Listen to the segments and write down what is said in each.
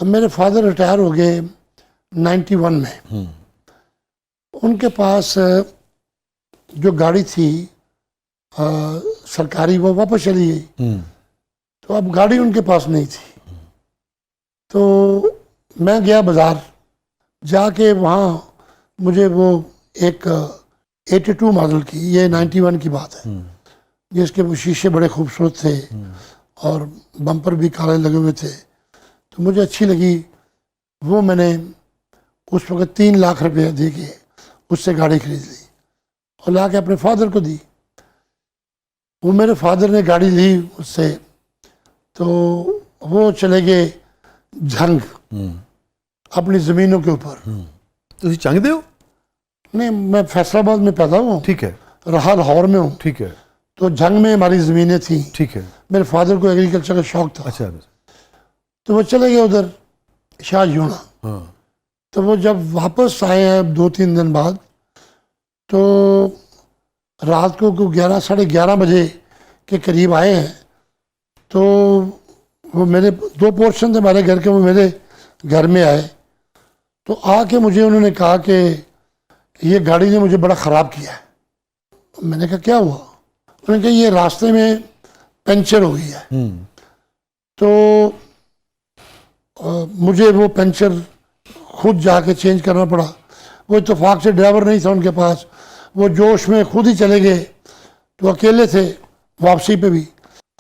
اب میرے father retire ہو گئے 91 میں. ان کے پاس جو گاڑی تھی سرکاری وہ واپس چلی گئی. تو اب گاڑی ان کے پاس نہیں تھی. تو میں گیا بازار جا کے وہاں مجھے وہ ایک 82 ماڈل کی، یہ 91 کی بات ہے، جس کے وہ شیشے بڑے خوبصورت تھے اور بمپر بھی کالے لگے ہوئے تھے. تو مجھے اچھی لگی وہ. میں نے اس وقت 3 لاکھ روپے دے کے اس سے گاڑی خرید لی اور لا کے اپنے فادر کو دی. وہ میرے فادر نے گاڑی لی اس سے، تو وہ چلے گئے جھنگ اپنی زمینوں کے اوپر. تسی چنگ دے ہو؟ نہیں، میں فیصل آباد میں پیدا ہوں، ٹھیک ہے. رہا لاہور میں ہوں. ٹھیک ہے. تو جھنگ میں ہماری زمینیں تھیں. ٹھیک ہے. میرے فادر کو ایگریکلچر کا شوق تھا. اچھا. تو وہ چلے گئے ادھر شاہ جونا. ہاں. تو وہ جب واپس آئے ہیں 2-3 دن بعد، تو رات کو 11 ساڑھے 11 بجے کے قریب آئے ہیں. تو وہ میرے 2 پورشن تھے ہمارے گھر کے، وہ میرے گھر میں آئے. تو آ کے مجھے انہوں نے کہا کہ یہ گاڑی نے مجھے بڑا خراب کیا ہے. میں نے کہا کیا ہوا؟ انہوں نے کہا یہ راستے میں پنچر ہو گئی ہے. تو مجھے وہ پنچر خود جا کے چینج کرنا پڑا. وہ اتفاق سے ڈرائیور نہیں تھا ان کے پاس، وہ جوش میں خود ہی چلے گئے. تو اکیلے تھے واپسی پہ بھی.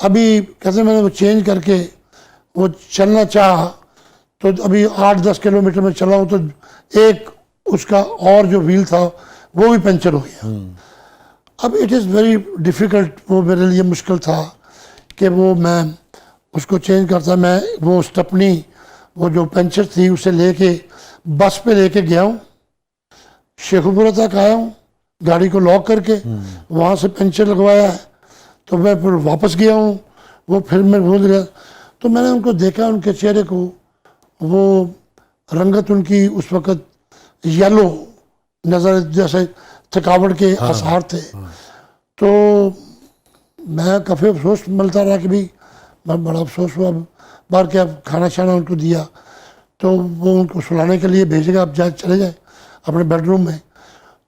ابھی کیسے میں نے وہ چینج کر کے وہ چلنا چاہا تو ابھی 8-10 کلومیٹر میں چلا ہوں تو ایک اس کا اور جو ویل تھا وہ بھی پنچر ہو گیا. اب اٹ از ویری ڈیفیکلٹ، وہ میرے لیے مشکل تھا کہ وہ میں اس کو چینج کرتا. میں وہ اسٹپنی وہ جو پنچر تھی اسے لے کے بس پہ لے کے گیا ہوں، شیخ پورہ تک آیا ہوں، گاڑی کو لاک کر کے وہاں سے پنچر لگوایا ہے. تو میں پھر واپس گیا ہوں، وہ پھر میں بھول گیا. تو میں نے ان کو دیکھا، ان کے چہرے کو وہ رنگت ان کی اس وقت یلو نظر، جیسے تھکاوٹ کے آثار تھے. تو میں کافی افسوس ملتا رہا کہ بھی بڑا افسوس ہوا. بار کیا کھانا شانا ان کو دیا تو وہ ان کو سلانے کے لیے بھیجے گا، آپ جائیں چلے جائیں اپنے بیڈ روم میں.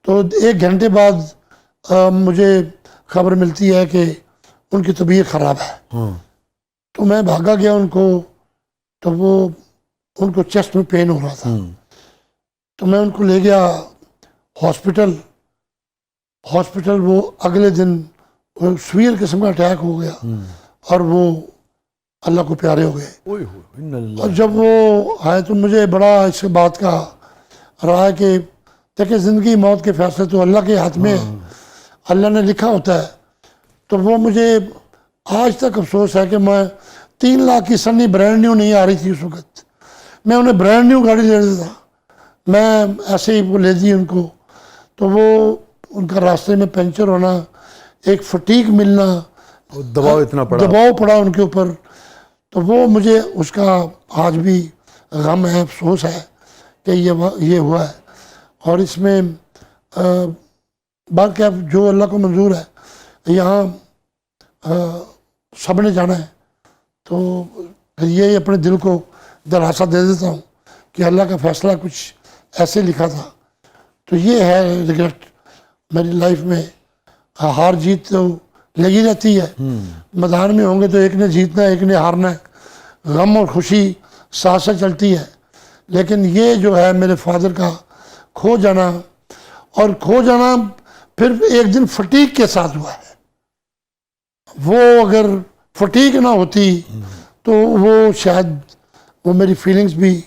تو 1 گھنٹے بعد مجھے خبر ملتی ہے کہ ان کی طبیعت خراب ہے. تو میں بھاگا گیا ان کو، تو وہ ان کو چیسٹ میں پین ہو رہا تھا. تو میں ان کو لے گیا ہاسپٹل. وہ اگلے دن سویر قسم کا اٹیک ہو گیا اور وہ اللہ کو پیارے ہو گئے. اور جب وہ آئے تو مجھے بڑا اس بات کا رہا کہ دیکھیں زندگی موت کے فیصلے تو اللہ کے ہاتھ میں ہے، اللہ نے لکھا ہوتا ہے. تو وہ مجھے آج تک افسوس ہے کہ میں 3 لاکھ کی سنی برانڈ نیو نہیں آ رہی تھی اس وقت، میں انہیں برانڈ نیو گاڑی لے دیتا. میں ایسے ہی وہ لے دی ان کو. تو وہ ان کا راستے میں پنچر ہونا، ایک فٹیک ملنا، دباؤ پڑا ان کے اوپر. تو وہ مجھے اس کا آج بھی غم ہے، افسوس ہے کہ یہ ہوا ہے. اور اس میں باقی اب جو اللہ کو منظور ہے، یہاں سب نے جانا ہے. تو پھر یہ اپنے دل کو دلاسا دے دیتا ہوں کہ اللہ کا فیصلہ کچھ ایسے لکھا تھا. تو یہ ہے ریگریٹ میری لائف میں. ہار جیت تو لگی رہتی ہے، میدان میں ہوں گے تو ایک نے جیتنا ہے ایک نے ہارنا ہے، غم اور خوشی ساتھ ساتھ چلتی ہے. لیکن یہ جو ہے میرے فادر کا کھو جانا، اور کھو جانا پھر ایک دن فٹیک کے ساتھ ہوا ہے. وہ اگر فٹیک نہ ہوتی تو وہ شاید وہ میری فیلنگز بھی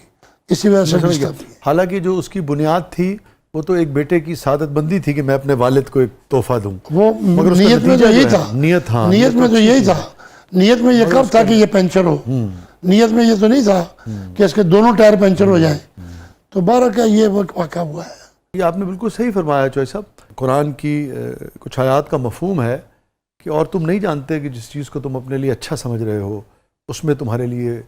اسی وجہ سے ڈسٹرب تھی. حالانکہ جو اس کی بنیاد تھی وہ تو ایک بیٹے کی سعادت بندی تھی کہ میں اپنے والد کو ایک تحفہ دوں. وہ نیت میں تو یہی تھا، نیت میں تو یہی تھا. نیت میں یہ کب تھا کہ یہ پنچر ہو، نیت میں یہ تو نہیں تھا کہ اس کے دونوں ٹائر پنچر ہو جائیں. تو بہرحال یہ واقعہ ہوا ہے. یہ آپ نے بالکل صحیح فرمایا چوہے صاحب. قرآن کی کچھ آیات کا مفہوم ہے کہ اور تم نہیں جانتے کہ جس چیز کو تم اپنے لیے اچھا سمجھ رہے ہو اس میں تمہارے لیے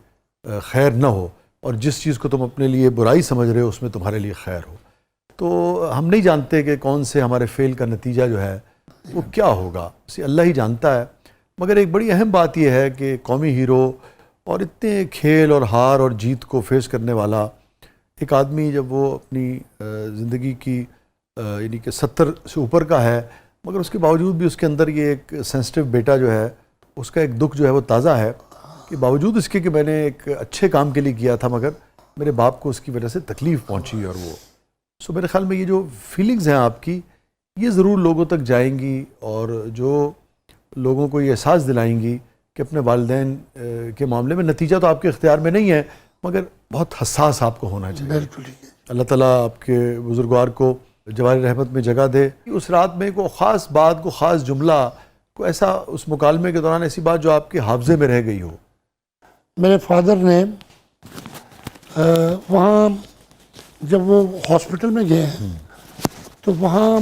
خیر نہ ہو، اور جس چیز کو تم اپنے لیے برائی سمجھ رہے ہو اس میں تمہارے لیے خیر ہو. تو ہم نہیں جانتے کہ کون سے ہمارے فعل کا نتیجہ جو ہے وہ کیا ہوگا، اسے اللہ ہی جانتا ہے. مگر ایک بڑی اہم بات یہ ہے کہ قومی ہیرو اور اتنے کھیل اور ہار اور جیت کو فیس کرنے والا ایک آدمی جب وہ اپنی زندگی کی یعنی کہ 70 سے اوپر کا ہے مگر اس کے باوجود بھی اس کے اندر یہ ایک سینسٹیو بیٹا جو ہے اس کا ایک دکھ جو ہے وہ تازہ ہے کہ باوجود اس کے کہ میں نے ایک اچھے کام کے لیے کیا تھا مگر میرے باپ کو اس کی وجہ سے تکلیف پہنچی اور وہ سو میرے خیال میں یہ جو فیلنگز ہیں آپ کی یہ ضرور لوگوں تک جائیں گی اور جو لوگوں کو یہ احساس دلائیں گی کہ اپنے والدین کے معاملے میں نتیجہ تو آپ کے اختیار میں نہیں ہے مگر بہت حساس آپ کو ہونا چاہیے. بالکل. اللہ تعالیٰ آپ کے بزرگوار کو جوار رحمت میں جگہ دے. اس رات میں کوئی خاص بات کو خاص جملہ کو ایسا اس مکالمے کے دوران ایسی بات جو آپ کے حافظے میں رہ گئی ہو. میرے فادر نے وہاں جب وہ ہاسپٹل میں گئے ہیں تو وہاں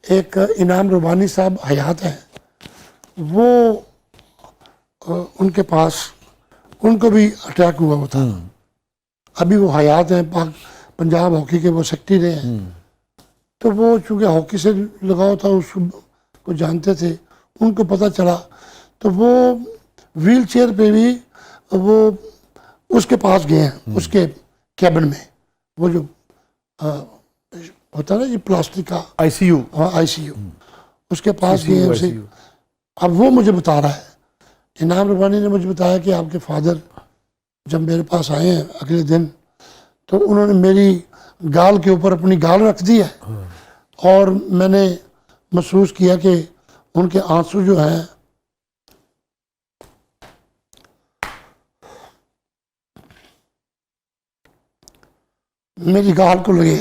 ایک انعام ربانی صاحب حیات ہیں وہ ان کے پاس ان کو بھی اٹیک ہوا ہوا تھا. ابھی وہ حیات ہیں پنجاب ہاکی کے وہ سیکٹری رہے ہیں تو وہ چونکہ ہاکی سے لگاؤ تھا اس کو جانتے تھے ان کو پتہ چلا تو وہ ویل چیئر پہ بھی وہ اس کے پاس گئے ہیں اس کے کیبن میں وہ جو ہوتا ہے نا یہ پلاسٹک کا آئی سی یو. ہاں آئی سی یو اس کے پاس گئے اسے. اب وہ مجھے بتا رہا ہے انعام ربانی نے مجھے بتایا کہ آپ کے فادر جب میرے پاس آئے ہیں اگلے دن تو انہوں نے میری گال کے اوپر اپنی گال رکھ دی ہے اور میں نے محسوس کیا کہ ان کے آنسو جو ہیں میری گال کو لگے.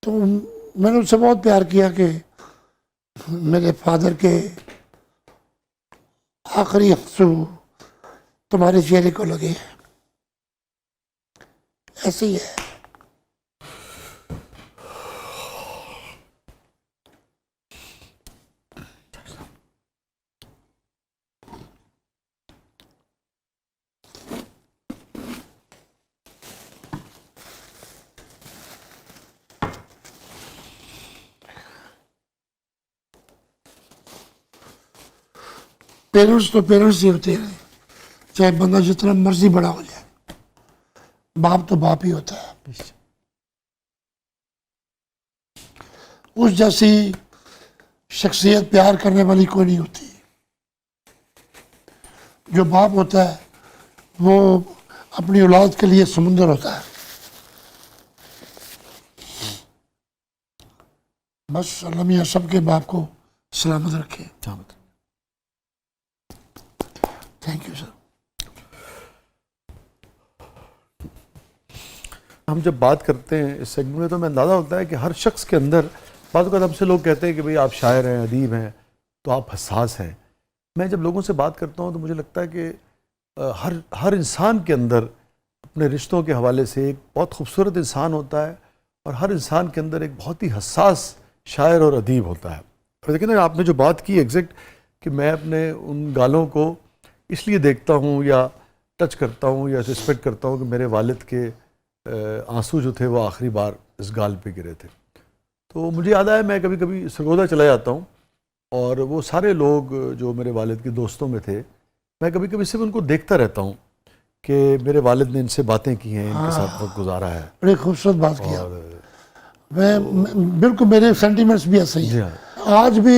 تو میں نے ان سے بہت پیار کیا کہ میرے فادر کے آخری آنسو تمہارے چہرے کو لگے. ایسے ہی ہے. پیرنٹس تو پیرنٹس ہی ہوتے ہیں چاہے بندہ جتنا مرضی بڑا ہو جائے باپ تو باپ ہی ہوتا ہے. اس جیسی شخصیت پیار کرنے والی کوئی نہیں ہوتی. جو باپ ہوتا ہے وہ اپنی اولاد کے لیے سمندر ہوتا ہے. بس اللہ میاں سب کے باپ کو سلامت رکھے. Thank you sir. ہم جب بات کرتے ہیں اس سیگمنٹ میں تو ہمیں اندازہ ہوتا ہے کہ ہر شخص کے اندر بعض اوقات ہم سے لوگ کہتے ہیں کہ بھئی آپ شاعر ہیں ادیب ہیں تو آپ حساس ہیں. میں جب لوگوں سے بات کرتا ہوں تو مجھے لگتا ہے کہ ہر انسان کے اندر اپنے رشتوں کے حوالے سے ایک بہت خوبصورت انسان ہوتا ہے اور ہر انسان کے اندر ایک بہت ہی حساس شاعر اور ادیب ہوتا ہے. اور لیکن آپ نے جو بات کی ایگزیکٹ کہ میں اپنے ان گالوں کو اس لیے دیکھتا ہوں یا ٹچ کرتا ہوں یا رسپیکٹ کرتا ہوں کہ میرے والد کے آنسو جو تھے وہ آخری بار اس گال پہ گرے تھے. تو مجھے یاد آیا میں کبھی کبھی سرگودا چلا جاتا ہوں اور وہ سارے لوگ جو میرے والد کے دوستوں میں تھے میں کبھی کبھی صرف ان کو دیکھتا رہتا ہوں کہ میرے والد نے ان سے باتیں کی ہیں ان کے ساتھ وقت گزارا ہے. بڑی خوبصورت بات کیا. میں بالکل میرے سینٹیمنٹس بھی ایسے ہی ہیں. آج بھی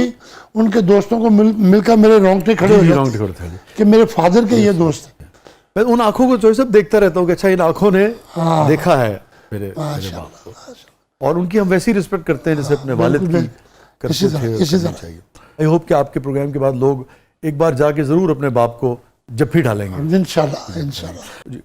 ان کے دوستوں کو مل کر میرے رونگٹے کھڑے ہو جاتے ہیں کہ میرے فادر کے یہ دوست ہیں. میں ان آنکھوں کو جو سب دیکھتا رہتا ہوں کہ اچھا ان آنکھوں نے دیکھا ہے میرے باپ کو اور ان کی ہم ویسی رسپیکٹ کرتے ہیں جیسے اپنے والد کی کرتے تھے. چاہیے. آئی ہوپ کہ آپ کے پروگرام کے بعد لوگ ایک بار جا کے ضرور اپنے باپ کو جپھی ڈالیں گے. انشاءاللہ.